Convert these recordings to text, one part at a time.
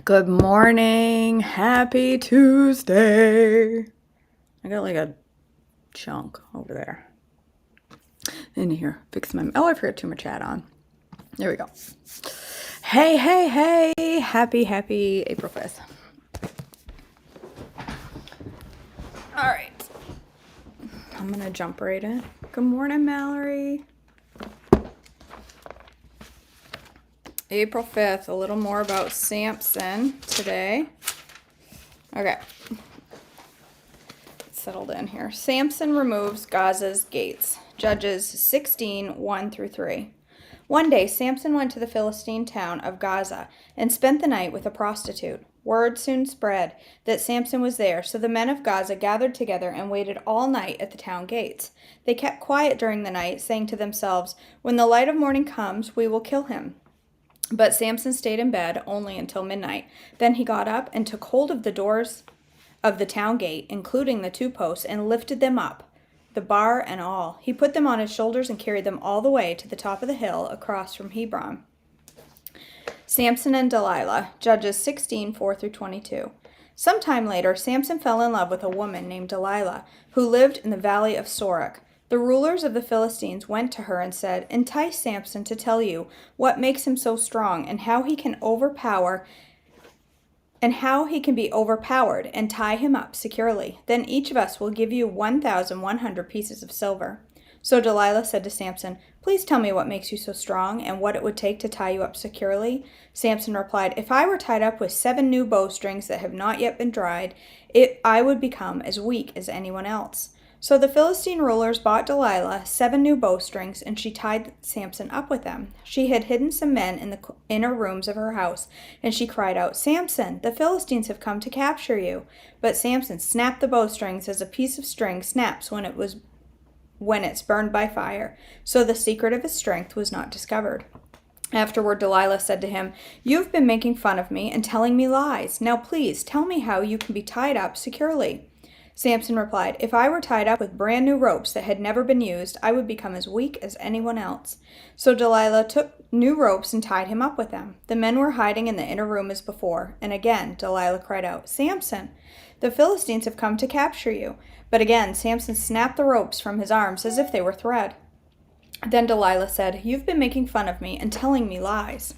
Good morning. Happy Tuesday. I got like a chunk over there in here. Fix my. Oh, I forgot to turn my chat on. There we go. Hey, hey, hey. Happy April 5th. All right. I'm going to jump right in. Good morning, Mallory. April 5th, a little more about Samson today. Okay. Settled in here. Samson removes Gaza's gates. Judges 16, 1 through 3. One day, Samson went to the Philistine town of Gaza and spent the night with a prostitute. Word soon spread that Samson was there, so the men of Gaza gathered together and waited all night at the town gates. They kept quiet during the night, saying to themselves, "When the light of morning comes, we will kill him." But Samson stayed in bed only until midnight. Then he got up and took hold of the doors of the town gate, including the two posts, and lifted them up, the bar and all. He put them on his shoulders and carried them all the way to the top of the hill across from Hebron. Samson and Delilah, Judges 16, 4 through 22. Some time later, Samson fell in love with a woman named Delilah, who lived in the valley of Sorek. The rulers of the Philistines went to her and said, "Entice Samson to tell you what makes him so strong and how he can be overpowered and tie him up securely. Then each of us will give you 1,100 pieces of silver." So Delilah said to Samson, "Please tell me what makes you so strong and what it would take to tie you up securely." Samson replied, "If I were tied up with 7 new bowstrings that have not yet been dried, I would become as weak as anyone else." So the Philistine rulers bought Delilah 7 new bowstrings, and she tied Samson up with them. She had hidden some men in the inner rooms of her house, and she cried out, "Samson, the Philistines have come to capture you." But Samson snapped the bowstrings as a piece of string snaps when it's burned by fire. So the secret of his strength was not discovered. Afterward, Delilah said to him, "You've been making fun of me and telling me lies. Now please tell me how you can be tied up securely." Samson replied, "If I were tied up with brand new ropes that had never been used, I would become as weak as anyone else." So Delilah took new ropes and tied him up with them. The men were hiding in the inner room as before, and again Delilah cried out, "Samson, the Philistines have come to capture you." But again Samson snapped the ropes from his arms as if they were thread. Then Delilah said, "You've been making fun of me and telling me lies.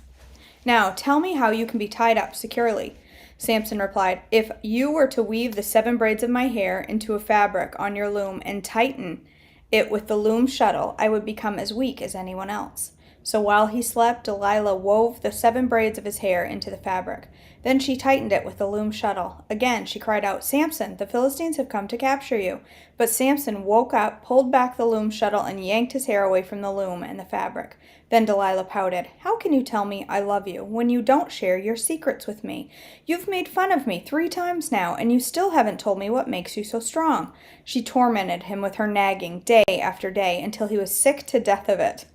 Now tell me how you can be tied up securely." Samson replied, "If you were to weave the 7 braids of my hair into a fabric on your loom and tighten it with the loom shuttle, I would become as weak as anyone else." So while he slept, Delilah wove the 7 braids of his hair into the fabric. Then she tightened it with the loom shuttle. Again she cried out, "Samson, the Philistines have come to capture you." But Samson woke up, pulled back the loom shuttle, and yanked his hair away from the loom and the fabric. Then Delilah pouted, "How can you tell me I love you when you don't share your secrets with me? You've made fun of me 3 times now, and you still haven't told me what makes you so strong." She tormented him with her nagging day after day until he was sick to death of it.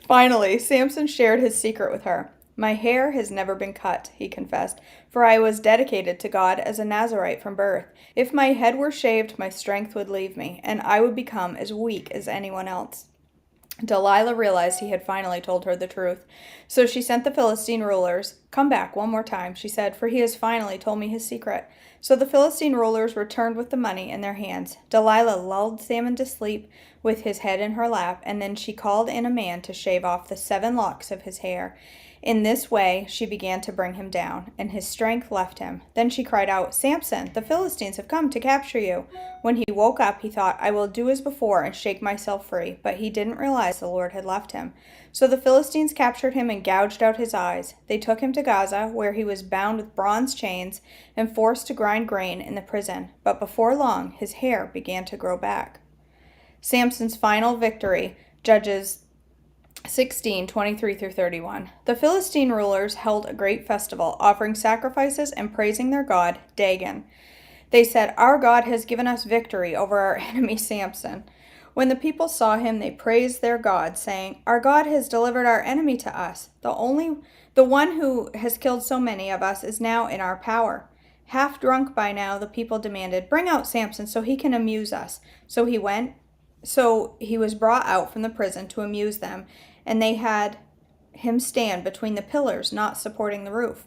Finally, Samson shared his secret with her. "My hair has never been cut," he confessed, "for I was dedicated to God as a Nazirite from birth. If my head were shaved, my strength would leave me, and I would become as weak as anyone else." Delilah realized he had finally told her the truth. So she sent the Philistine rulers. "Come back one more time," she said, "for he has finally told me his secret." So the Philistine rulers returned with the money in their hands. Delilah lulled Samson to sleep with his head in her lap, and then she called in a man to shave off the 7 locks of his hair. In this way she began to bring him down, and his strength left him. Then she cried out, "Samson, the Philistines have come to capture you." When he woke up, he thought, "I will do as before and shake myself free," but he didn't realize the Lord had left him. So the Philistines captured him and gouged out his eyes. They took him to Gaza, where he was bound with bronze chains and forced to grind grain in the prison. But before long, his hair began to grow back. Samson's final victory, Judges 16, 23 through 31. The Philistine rulers held a great festival, offering sacrifices and praising their god, Dagon. They said, "Our God has given us victory over our enemy Samson." When the people saw him, they praised their God, saying, "Our God has delivered our enemy to us. The one who has killed so many of us is now in our power." Half drunk by now, the people demanded, "Bring out Samson so he can amuse us." So he was brought out from the prison to amuse them, and they had him stand between the pillars not supporting the roof.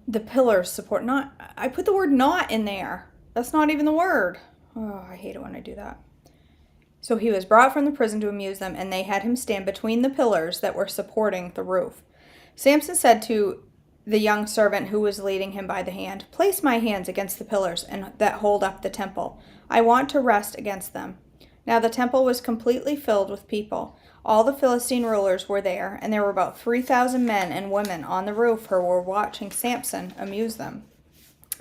The pillars support not. I put the word not in there. That's not even the word. Oh, I hate it when I do that. So he was brought from the prison to amuse them, and they had him stand between the pillars that were supporting the roof. Samson said to the young servant who was leading him by the hand, "Place my hands against the pillars that hold up the temple. I want to rest against them." Now the temple was completely filled with people. All the Philistine rulers were there, and there were about 3,000 men and women on the roof who were watching Samson amuse them.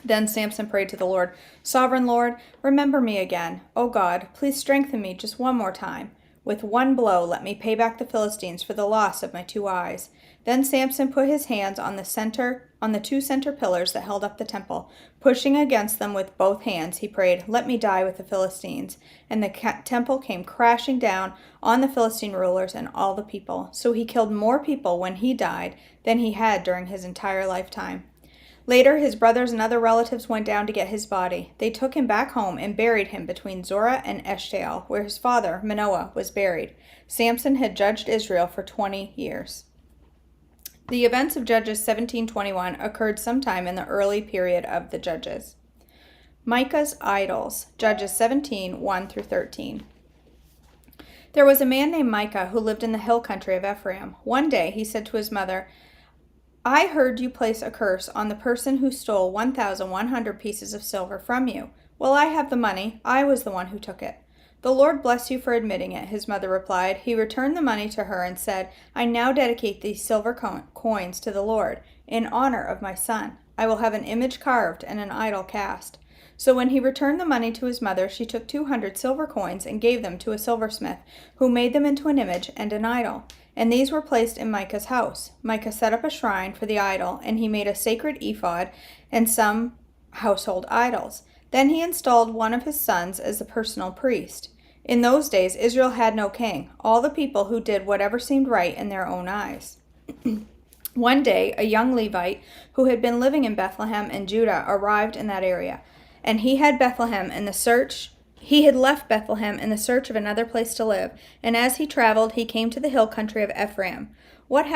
Then Samson prayed to the Lord, "Sovereign Lord, remember me again. O God, please strengthen me just one more time. With one blow, let me pay back the Philistines for the loss of my 2 eyes." Then Samson put his hands on the 2 center pillars that held up the temple. Pushing against them with both hands, he prayed, "Let me die with the Philistines." And the temple came crashing down on the Philistine rulers and all the people. So he killed more people when he died than he had during his entire lifetime. Later, his brothers and other relatives went down to get his body. They took him back home and buried him between Zorah and Eshtaol, where his father, Manoah, was buried. Samson had judged Israel for 20 years. The events of Judges 17:21 occurred sometime in the early period of the Judges. Micah's idols, Judges 17:1-13. There was a man named Micah who lived in the hill country of Ephraim. One day he said to his mother, "I heard you place a curse on the person who stole 1,100 pieces of silver from you. Well, I have the money. I was the one who took it." "The Lord bless you for admitting it," his mother replied. He returned the money to her and said, "I now dedicate these silver coins to the Lord, in honor of my son. I will have an image carved and an idol cast." So when he returned the money to his mother, she took 200 silver coins and gave them to a silversmith, who made them into an image and an idol. And these were placed in Micah's house. Micah set up a shrine for the idol, and he made a sacred ephod and some household idols. Then he installed one of his sons as the personal priest. In those days, Israel had no king, all the people who did whatever seemed right in their own eyes. One day, a young Levite who had been living in Bethlehem and Judah arrived in that area, and he had left Bethlehem in the search of another place to live, and as he traveled, he came to the hill country of Ephraim. I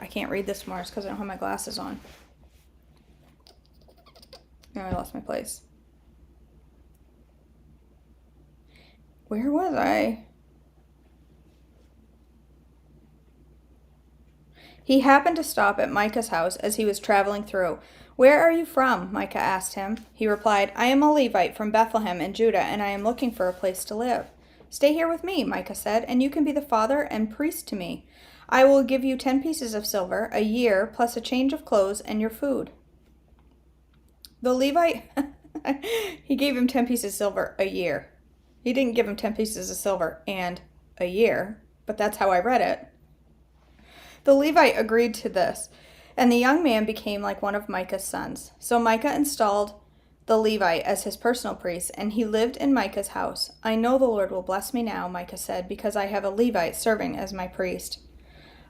can't read this more, it's because I don't have my glasses on. Now I lost my place. Where was I? He happened to stop at Micah's house as he was traveling through. "Where are you from?" Micah asked him. He replied, "I am a Levite from Bethlehem in Judah, and I am looking for a place to live." "Stay here with me," Micah said, "and you can be the father and priest to me. I will give you 10 pieces of silver a year, plus a change of clothes and your food." The Levite, he gave him 10 pieces of silver a year. He didn't give him 10 pieces of silver and a year, but that's how I read it. The Levite agreed to this, and the young man became like one of Micah's sons. So Micah installed the Levite as his personal priest, and he lived in Micah's house. "I know the Lord will bless me now," Micah said, "because I have a Levite serving as my priest."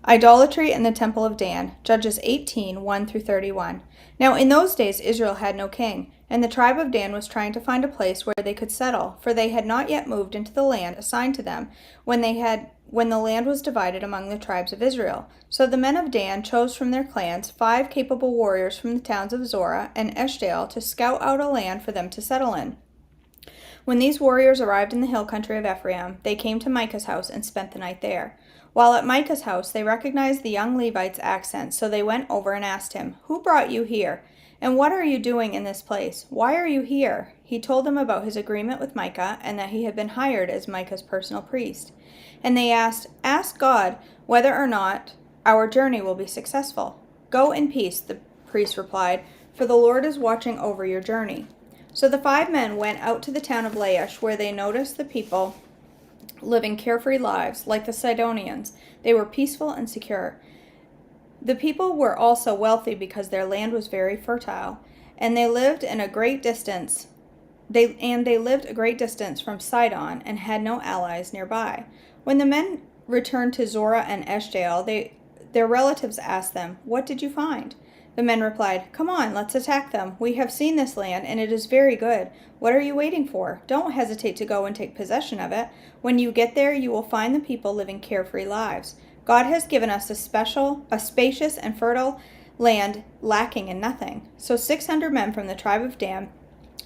Idolatry in the Temple of Dan, Judges 18:1-31. Now in those days Israel had no king, and the tribe of Dan was trying to find a place where they could settle, for they had not yet moved into the land assigned to them when the land was divided among the tribes of Israel. So the men of Dan chose from their clans 5 capable warriors from the towns of Zorah and Eshtaol to scout out a land for them to settle in. When these warriors arrived in the hill country of Ephraim, they came to Micah's house and spent the night there. While at Micah's house, they recognized the young Levite's accent, so they went over and asked him, "Who brought you here? And what are you doing in this place? Why are you here?" He told them about his agreement with Micah and that he had been hired as Micah's personal priest. And they asked, "Ask God whether or not our journey will be successful." "Go in peace," the priest replied, "for the Lord is watching over your journey." So the 5 men went out to the town of Laish, where they noticed the people living carefree lives like the Sidonians. They were peaceful and secure. The people were also wealthy because their land was very fertile, and they lived a great distance from Sidon and had no allies nearby. When the men returned to Zorah and Eshtaol, their relatives asked them, "What did you find?" The men replied, "Come on, let's attack them. We have seen this land, and it is very good. What are you waiting for? Don't hesitate to go and take possession of it. When you get there, you will find the people living carefree lives. God has given us a spacious and fertile land lacking in nothing." So 600 men from the tribe of Dan,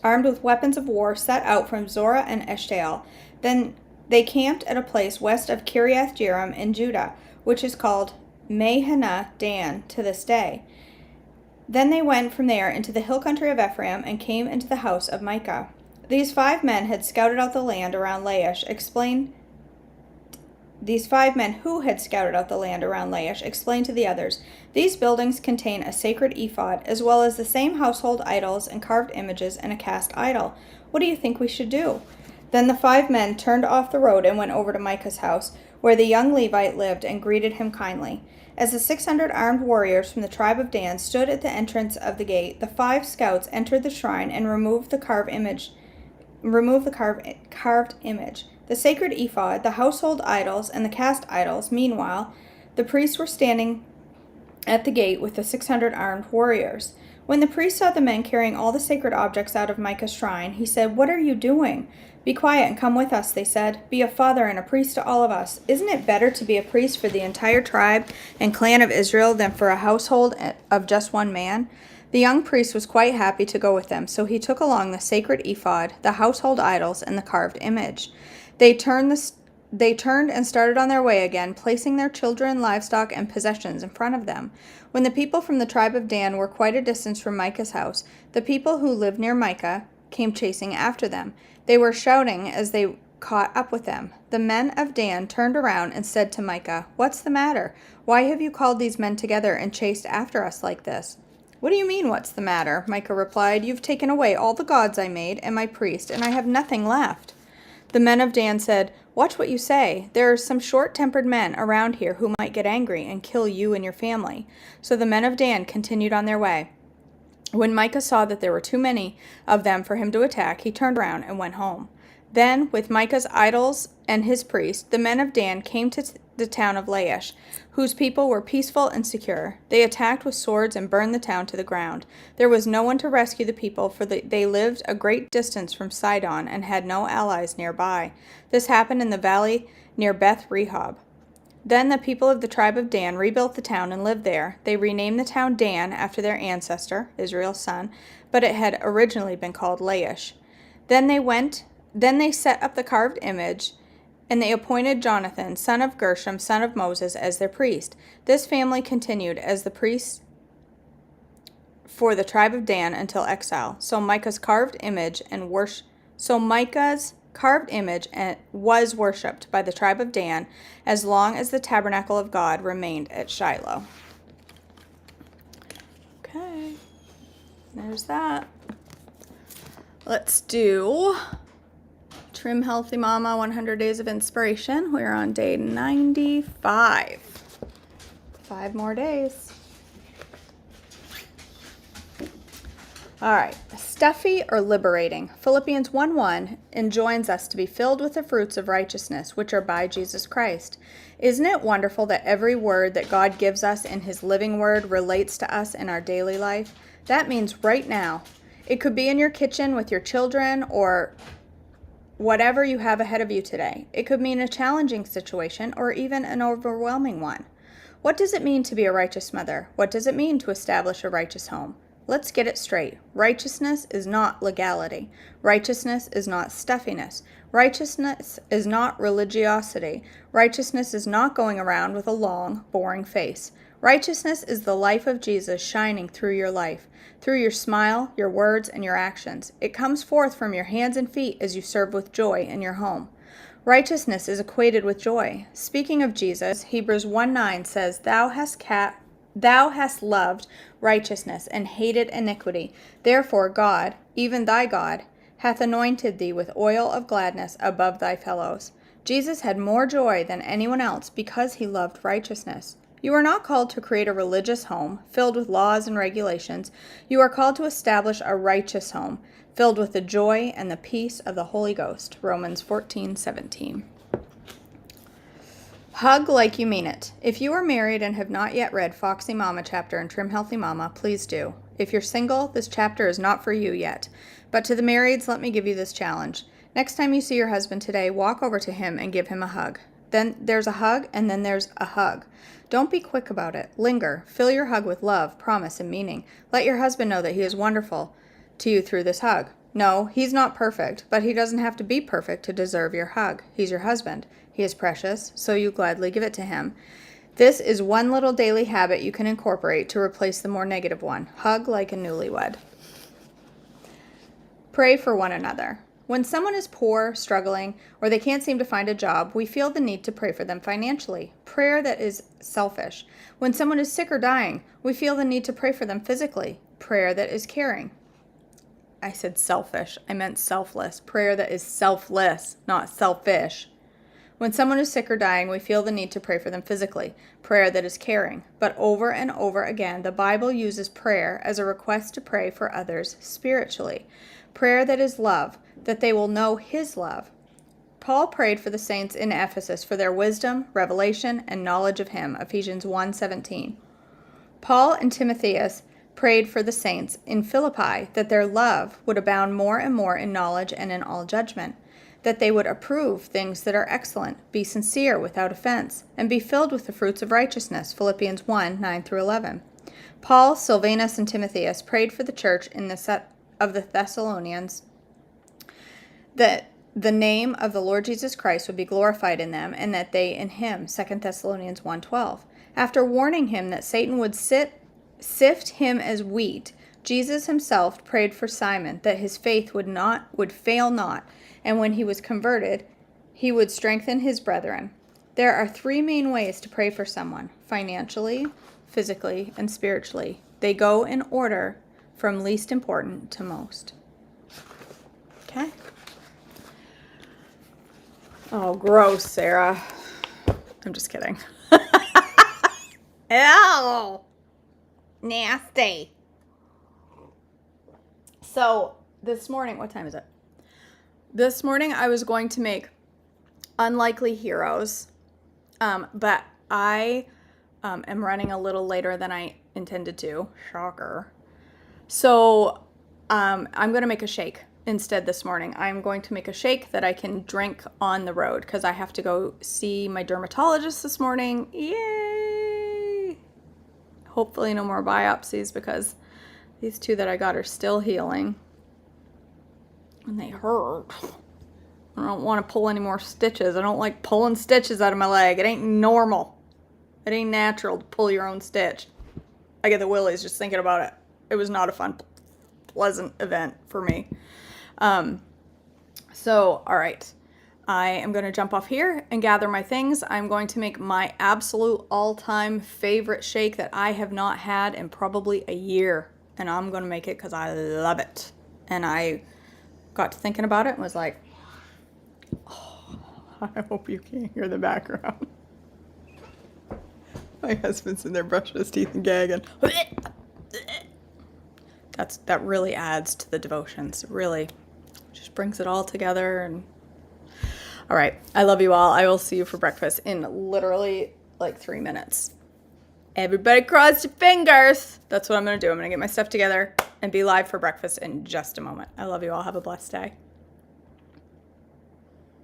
armed with weapons of war, set out from Zorah and Eshtaol. Then they camped at a place west of Kiriath Jearim in Judah, which is called Mahane Dan to this day. Then they went from there into the hill country of Ephraim and came into the house of Micah. These 5 men had scouted out the land around Laish. These 5 men who had scouted out the land around Laish explained to the others, "These buildings contain a sacred ephod, as well as the same household idols and carved images and a cast idol. What do you think we should do?" Then the 5 men turned off the road and went over to Micah's house, where the young Levite lived, and greeted him kindly. As the 600 armed warriors from the tribe of Dan stood at the entrance of the gate, the 5 scouts entered the shrine and removed the carved image. The sacred ephod, the household idols, and the cast idols. Meanwhile, the priests were standing at the gate with the 600 armed warriors. When the priest saw the men carrying all the sacred objects out of Micah's shrine, he said, "What are you doing?" "Be quiet and come with us," they said. "Be a father and a priest to all of us. Isn't it better to be a priest for the entire tribe and clan of Israel than for a household of just one man?" The young priest was quite happy to go with them, so he took along the sacred ephod, the household idols, and the carved image. They turned and started on their way again, placing their children, livestock, and possessions in front of them. When the people from the tribe of Dan were quite a distance from Micah's house, the people who lived near Micah came chasing after them. They were shouting as they caught up with them. The men of Dan turned around and said to Micah, "What's the matter? Why have you called these men together and chased after us like this?" "What do you mean, what's the matter?" Micah replied. "You've taken away all the gods I made and my priest, and I have nothing left." The men of Dan said, "Watch what you say. There are some short-tempered men around here who might get angry and kill you and your family." So the men of Dan continued on their way. When Micah saw that there were too many of them for him to attack, he turned around and went home. Then, with Micah's idols and his priest, the men of Dan came to the town of Laish, whose people were peaceful and secure. They attacked with swords and burned the town to the ground. There was no one to rescue the people, for they lived a great distance from Sidon and had no allies nearby. This happened in the valley near Beth Rehob. Then the people of the tribe of Dan rebuilt the town and lived there. They renamed the town Dan after their ancestor, Israel's son, but it had originally been called Laish. Then they set up the carved image, and they appointed Jonathan, son of Gershom, son of Moses, as their priest. This family continued as the priest for the tribe of Dan until exile. So Micah's carved image was worshipped by the tribe of Dan as long as the tabernacle of God remained at Shiloh. Okay, there's that. Let's do Trim Healthy Mama 100 Days of Inspiration. We're on day 95. 5 more days. All right, stuffy or liberating. Philippians 1:1 enjoins us to be filled with the fruits of righteousness, which are by Jesus Christ. Isn't it wonderful that every word that God gives us in His living word relates to us in our daily life? That means right now. It could be in your kitchen with your children or whatever you have ahead of you today. It could mean a challenging situation or even an overwhelming one. What does it mean to be a righteous mother? What does it mean to establish a righteous home? Let's get it straight. Righteousness is not legality. Righteousness is not stuffiness. Righteousness is not religiosity. Righteousness is not going around with a long, boring face. Righteousness is the life of Jesus shining through your life, through your smile, your words, and your actions. It comes forth from your hands and feet as you serve with joy in your home. Righteousness is equated with joy. Speaking of Jesus, Hebrews 1:9 says, Thou hast loved righteousness and hated iniquity. Therefore God, even thy God, hath anointed thee with oil of gladness above thy fellows. Jesus had more joy than anyone else because he loved righteousness. You are not called to create a religious home filled with laws and regulations. You are called to establish a righteous home filled with the joy and the peace of the Holy Ghost. Romans 14:17. Hug like you mean it. If you are married and have not yet read Foxy Mama chapter and Trim Healthy Mama, please do. If you're single, this chapter is not for you yet. But to the marrieds, let me give you this challenge. Next time you see your husband today, walk over to him and give him a hug. Then there's a hug, and then there's a hug. Don't be quick about it. Linger. Fill your hug with love, promise, and meaning. Let your husband know that he is wonderful to you through this hug. No, he's not perfect, but he doesn't have to be perfect to deserve your hug. He's your husband. He is precious, so you gladly give it to him. This is one little daily habit you can incorporate to replace the more negative one. Hug like a newlywed. Pray for one another. When someone is poor, struggling, or they can't seem to find a job, we feel the need to pray for them financially. Prayer that is selfish. When someone is sick or dying, we feel the need to pray for them physically. Prayer that is caring. I said selfish. I meant selfless. Prayer that is selfless, not selfish. When someone is sick or dying, we feel the need to pray for them physically. Prayer that is caring. But over and over again, the Bible uses prayer as a request to pray for others spiritually. Prayer that is love, that they will know His love. Paul prayed for the saints in Ephesus for their wisdom, revelation, and knowledge of Him, Ephesians 1:17. Paul and Timotheus prayed for the saints in Philippi that their love would abound more and more in knowledge and in all judgment, that they would approve things that are excellent, be sincere without offense, and be filled with the fruits of righteousness, Philippians 1:9-11. Paul, Silvanus, and Timotheus prayed for the church in the set of the Thessalonians that the name of the Lord Jesus Christ would be glorified in them, and that they in Him, 2 Thessalonians 1:12. After warning him that Satan would sift him as wheat, Jesus Himself prayed for Simon that his faith would fail not, and when he was converted, he would strengthen his brethren. There are three main ways to pray for someone: financially, physically, and spiritually. They go in order from least important to most. Okay? Oh, gross, Sarah. I'm just kidding. Ew! Nasty. So, this morning, what time is it? This morning I was going to make Unlikely Heroes, but I am running a little later than I intended to. Shocker. So I'm going to make a shake instead this morning. I'm going to make a shake that I can drink on the road because I have to go see my dermatologist this morning. Yay! Hopefully no more biopsies because these two that I got are still healing. And they hurt. I don't want to pull any more stitches. I don't like pulling stitches out of my leg. It ain't normal. It ain't natural to pull your own stitch. I get the willies just thinking about it. It was not a fun, pleasant event for me. So, all right. I am going to jump off here and gather my things. I'm going to make my absolute all-time favorite shake that I have not had in probably a year. And I'm going to make it because I love it. And I got to thinking about it and was like, oh, I hope you can't hear the background. My husband's in there brushing his teeth and gagging. That really adds to the devotions. It really just brings it all together. And all right, I love you all. I will see you for breakfast in literally like 3 minutes. Everybody cross your fingers. That's what I'm going to do. I'm going to get my stuff together and be live for breakfast in just a moment. I love you all. Have a blessed day.